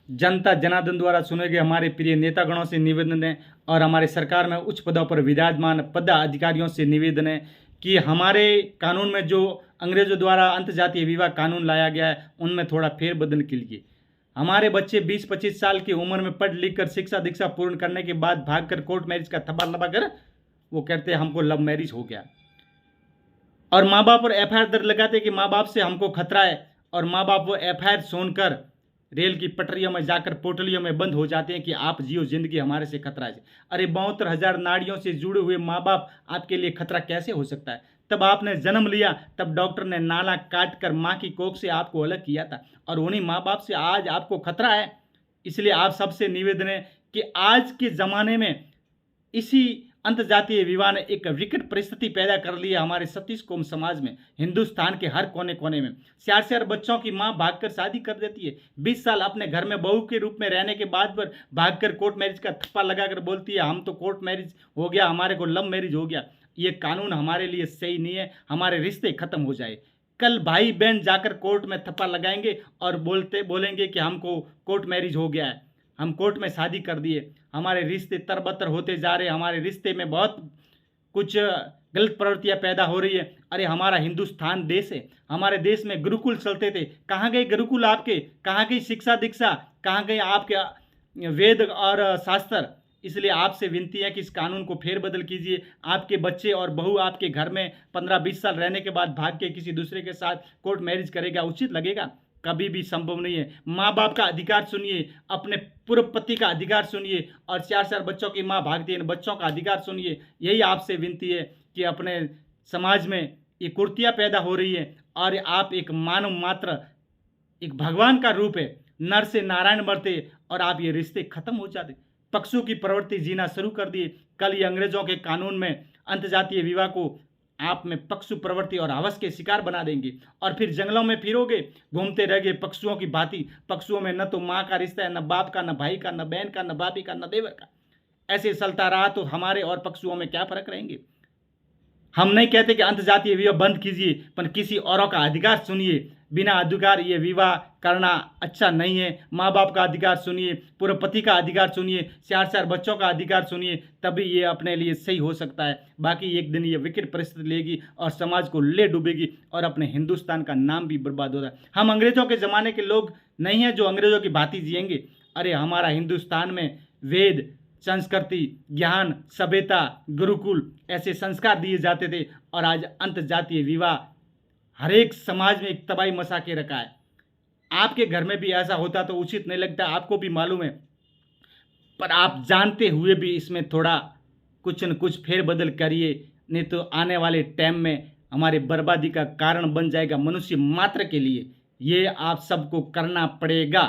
जनता जनार्दन द्वारा चुने गए हमारे प्रिय नेतागणों से निवेदन है और हमारे सरकार में उच्च पदों पर विराजमान पदाधिकारियों से निवेदन है कि हमारे कानून में जो अंग्रेजों द्वारा अंतर्जातीय विवाह कानून लाया गया है उनमें थोड़ा फेरबदल कीजिए। हमारे बच्चे 20-25 साल की उम्र में पढ़ लिख कर शिक्षा दीक्षा पूर्ण करने के बाद भागकर कोर्ट मैरिज का थप्पा लगाकर वो कहते हैं हमको लव मैरिज हो गया, और माँ बाप पर एफआईआर दर्ज लगाते कि माँ बाप से हमको खतरा है, और माँ बाप वो एफआईआर सुनकर रेल की पटरियों में जाकर पोटलियों में बंद हो जाते हैं कि आप जियो जिंदगी, हमारे से खतरा है। अरे 72,000 नाड़ियों से जुड़े हुए माँ बाप आपके लिए खतरा कैसे हो सकता है? तब आपने जन्म लिया तब डॉक्टर ने नाला काट कर माँ की कोख से आपको अलग किया था, और उन्हीं माँ बाप से आज आपको खतरा है। इसलिए आप सबसे निवेदन है कि आज के ज़माने में इसी अंतर्जातीय विवाह ने एक विकट परिस्थिति पैदा कर ली है हमारे 36 कौम समाज में, हिंदुस्तान के हर कोने कोने में। 4 बच्चों की माँ भागकर शादी कर देती है, 20 साल अपने घर में बहू के रूप में रहने के बाद पर भागकर कोर्ट मैरिज का थप्पा लगाकर बोलती है हम तो कोर्ट मैरिज हो गया, हमारे को लव मैरिज हो गया। ये कानून हमारे लिए सही नहीं है, हमारे रिश्ते खत्म हो जाए। कल भाई बहन जाकर कोर्ट में थप्पा लगाएंगे और बोलेंगे कि हमको कोर्ट मैरिज हो गया है, हम कोर्ट में शादी कर दिए, हमारे रिश्ते तरबतर होते जा रहे, हमारे रिश्ते में बहुत कुछ गलत प्रवृत्तियां पैदा हो रही है। अरे हमारा हिंदुस्तान देश है, हमारे देश में गुरुकुल चलते थे, कहाँ गए गुरुकुल आपके? कहाँ गई शिक्षा दीक्षा? कहाँ गए आपके वेद और शास्त्र? इसलिए आपसे विनती है कि इस कानून को फेरबदल कीजिए। आपके बच्चे और बहू आपके घर में 15-20 साल रहने के बाद भाग के किसी दूसरे के साथ कोर्ट मैरिज करेगा, उचित लगेगा? कभी भी संभव नहीं है। माँ बाप का अधिकार सुनिए, अपने पूर्व पति का अधिकार सुनिए, और 4 बच्चों की माँ भागती है इन बच्चों का अधिकार सुनिए। यही आपसे विनती है कि अपने समाज में ये कुर्तियाँ पैदा हो रही है, और आप एक मानव मात्र, एक भगवान का रूप है, नर से नारायण बढ़ते, और आप ये रिश्ते खत्म हो जाते, पक्षों की प्रवृत्ति जीना शुरू कर दिए। कल ये अंग्रेजों के कानून में अंतर्जातीय विवाह को आप में पक्षु प्रवृत्ति और हवस के शिकार बना देंगे, और फिर जंगलों में फिरोगे, घूमते रहेंगे पक्षुओं की भांति। पक्षुओं में न तो माँ का रिश्ता है, न बाप का, न भाई का, न बहन का, न भाभी का, न देवर का। ऐसे चलता रहा तो हमारे और पक्षुओं में क्या फर्क रहेंगे? हम नहीं कहते कि अंतर्जातीय विवाह बंद कीजिए, पर किसी औरों का अधिकार सुनिए। बिना अधिकार ये विवाह करना अच्छा नहीं है। माँ बाप का अधिकार सुनिए, पूर्व पति का अधिकार सुनिए, 4 बच्चों का अधिकार सुनिए, तभी ये अपने लिए सही हो सकता है। बाकी एक दिन ये विकट परिस्थिति लेगी और समाज को ले डूबेगी, और अपने हिंदुस्तान का नाम भी बर्बाद होता है। हम अंग्रेजों के ज़माने के लोग नहीं हैं जो अंग्रेजों की भांति जिएंगे। अरे हमारा हिंदुस्तान में वेद, संस्कृति, ज्ञान, सभ्यता, गुरुकुल ऐसे संस्कार दिए जाते थे, और आज अंतर्जातीय विवाह हर एक समाज में एक तबाही मचा के रखा है। आपके घर में भी ऐसा होता तो उचित नहीं लगता, आपको भी मालूम है, पर आप जानते हुए भी इसमें थोड़ा कुछ न कुछ फेरबदल करिए, नहीं तो आने वाले टाइम में हमारे बर्बादी का कारण बन जाएगा मनुष्य मात्र के लिए। ये आप सबको करना पड़ेगा।